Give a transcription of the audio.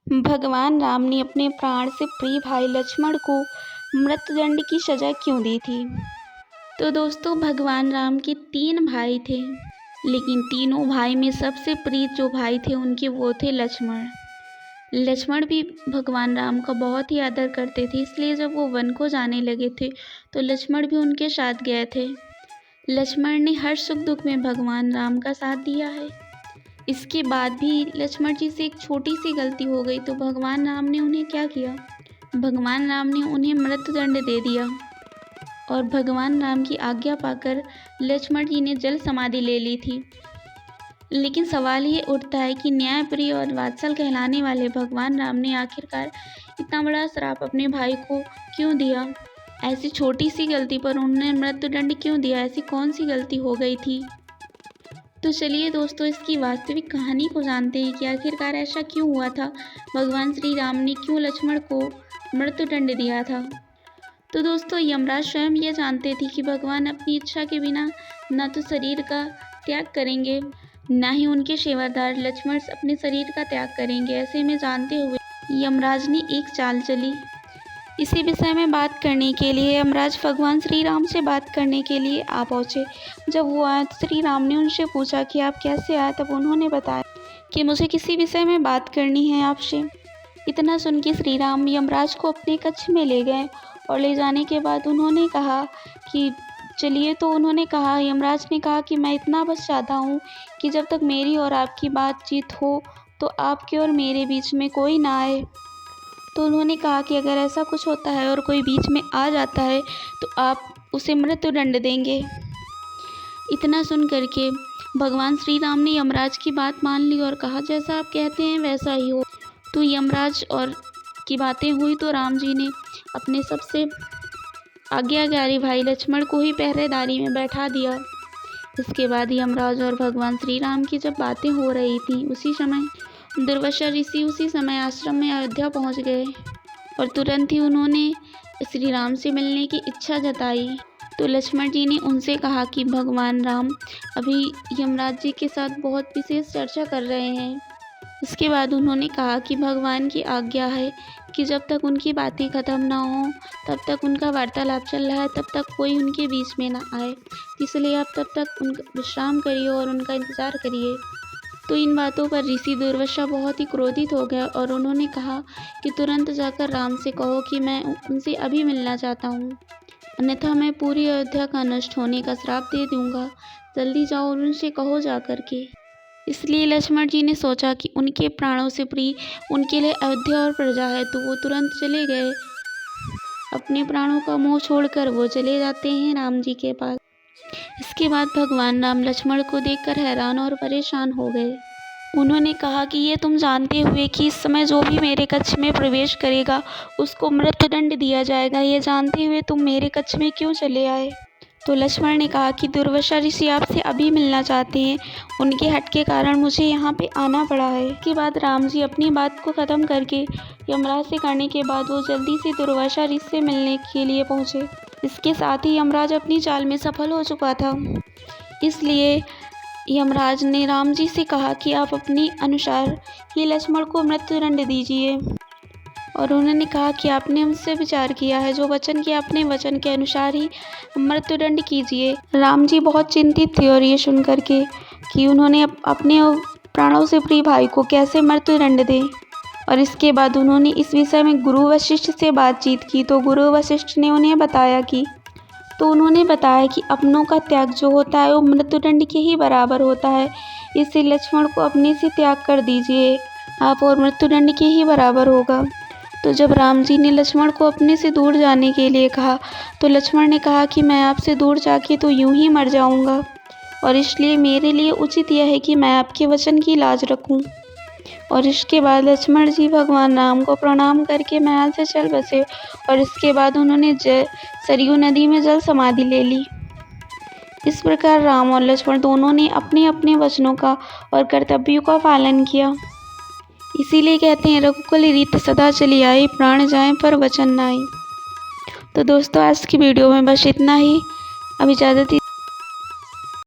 भगवान राम ने अपने प्राण से प्रिय भाई लक्ष्मण को मृत्युदंड की सजा क्यों दी थी? तो दोस्तों, भगवान राम के 3 भाई थे, लेकिन तीनों भाई में सबसे प्रिय जो भाई थे उनके वो थे लक्ष्मण। लक्ष्मण भी भगवान राम का बहुत ही आदर करते थे, इसलिए जब वो वन को जाने लगे थे तो लक्ष्मण भी उनके साथ गए थे। लक्ष्मण ने हर सुख दुख में भगवान राम का साथ दिया है। इसके बाद भी लक्ष्मण जी से एक छोटी सी गलती हो गई तो भगवान राम ने उन्हें क्या किया? भगवान राम ने उन्हें मृत्युदंड दे दिया और भगवान राम की आज्ञा पाकर लक्ष्मण जी ने जल समाधि ले ली थी। लेकिन सवाल ये उठता है कि न्यायप्रिय और वात्सल कहलाने वाले भगवान राम ने आखिरकार इतना बड़ा श्राप अपने भाई को क्यों दिया? ऐसी छोटी सी गलती पर उन्होंने मृत्युदंड क्यों दिया? ऐसी कौन सी गलती हो गई थी? तो चलिए दोस्तों, इसकी वास्तविक कहानी को जानते हैं कि आखिरकार ऐसा क्यों हुआ था। भगवान श्री राम ने क्यों लक्ष्मण को मृत्युदंड दिया था? तो दोस्तों, यमराज स्वयं ये जानते थे कि भगवान अपनी इच्छा के बिना न तो शरीर का त्याग करेंगे, न ही उनके सेवादार लक्ष्मण अपने शरीर का त्याग करेंगे। ऐसे में जानते हुए यमराज ने एक चाल चली। इसी विषय में बात करने के लिए यमराज भगवान श्री राम से बात करने के लिए आ पहुँचे। जब वो आए तो श्री राम ने उनसे पूछा कि आप कैसे आए? तब उन्होंने बताया कि मुझे किसी विषय में बात करनी है आपसे। इतना सुन के श्री राम यमराज को अपने कक्ष में ले गए और ले जाने के बाद उन्होंने कहा कि चलिए। तो उन्होंने कहा, यमराज ने कहा कि मैं इतना बस चाहता हूँ कि जब तक मेरी और आपकी बातचीत हो तो आपके और मेरे बीच में कोई ना आए। तो उन्होंने कहा कि अगर ऐसा कुछ होता है और कोई बीच में आ जाता है तो आप उसे मृत्युदंड देंगे। इतना सुन करके भगवान श्री राम ने यमराज की बात मान ली और कहा, जैसा आप कहते हैं वैसा ही हो। तो यमराज और की बातें हुई तो राम जी ने अपने सबसे आज्ञाकारी भाई लक्ष्मण को ही पहरेदारी में बैठा दिया। इसके बाद यमराज और भगवान श्री राम की जब बातें हो रही थी उसी समय दुर्वासा ऋषि उसी समय आश्रम में अयोध्या पहुंच गए और तुरंत ही उन्होंने श्री राम से मिलने की इच्छा जताई। तो लक्ष्मण जी ने उनसे कहा कि भगवान राम अभी यमराज जी के साथ बहुत विशेष चर्चा कर रहे हैं। इसके बाद उन्होंने कहा कि भगवान की आज्ञा है कि जब तक उनकी बातें ख़त्म ना हो तब तक उनका वार्तालाप चल रहा है, तब तक कोई उनके बीच में ना आए, इसलिए आप तब तक उनका विश्राम करिए और उनका इंतज़ार करिए। तो इन बातों पर ऋषि दुर्वासा बहुत ही क्रोधित हो गया और उन्होंने कहा कि तुरंत जाकर राम से कहो कि मैं उनसे अभी मिलना चाहता हूँ, अन्यथा मैं पूरी अयोध्या का नष्ट होने का श्राप दे दूँगा। जल्दी जाओ और उनसे कहो जा कर के। इसलिए लक्ष्मण जी ने सोचा कि उनके प्राणों से प्रिय उनके लिए अयोध्या और प्रजा है, तो वो तुरंत चले गए। अपने प्राणों का मोह छोड़कर वो चले जाते हैं राम जी के पास। इसके बाद भगवान राम लक्ष्मण को देखकर हैरान और परेशान हो गए। उन्होंने कहा कि ये तुम जानते हुए कि इस समय जो भी मेरे कक्ष में प्रवेश करेगा उसको मृत्युदंड दिया जाएगा, ये जानते हुए तुम मेरे कक्ष में क्यों चले आए? तो लक्ष्मण ने कहा कि दुर्वासा ऋषि आपसे अभी मिलना चाहते हैं, उनके हट के कारण मुझे यहाँ पे आना पड़ा है। इसके बाद राम जी अपनी बात को ख़त्म करके यमराज से करने के बाद वो जल्दी से दुर्वासा ऋषि से मिलने के लिए पहुँचे। इसके साथ ही यमराज अपनी चाल में सफल हो चुका था, इसलिए यमराज ने राम जी से कहा कि आप अपनी अनुसार ही लक्ष्मण को मृत्युदंड दीजिए। और उन्होंने कहा कि आपने हमसे विचार किया है, जो वचन किया अपने वचन के अनुसार ही मृत्युदंड कीजिए। राम जी बहुत चिंतित थे और ये सुन करके कि उन्होंने अपने प्राणों से प्रिय भाई को कैसे मृत्युदंड दें। और इसके बाद उन्होंने इस विषय में गुरु वशिष्ठ से बातचीत की। तो गुरु वशिष्ठ ने उन्हें बताया कि अपनों का त्याग जो होता है वो मृत्युदंड के ही बराबर होता है, इससे लक्ष्मण को अपने से त्याग कर दीजिए आप और मृत्युदंड के ही बराबर होगा। तो जब राम जी ने लक्ष्मण को अपने से दूर जाने के लिए कहा तो लक्ष्मण ने कहा कि मैं आपसे दूर जाके तो यूं ही मर जाऊंगा और इसलिए मेरे लिए उचित यह है कि मैं आपके वचन की लाज रखूं। और इसके बाद लक्ष्मण जी भगवान राम को प्रणाम करके महल से चल बसे और इसके बाद उन्होंने सरयू नदी में जल समाधि ले ली। इस प्रकार राम और लक्ष्मण दोनों ने अपने अपने वचनों का और कर्तव्यों का पालन किया। इसीलिए कहते हैं, रघुकुल रीत सदा चली आई, प्राण जाए पर वचन न आई। तो दोस्तों, आज की वीडियो में बस इतना ही। अब इजाज़त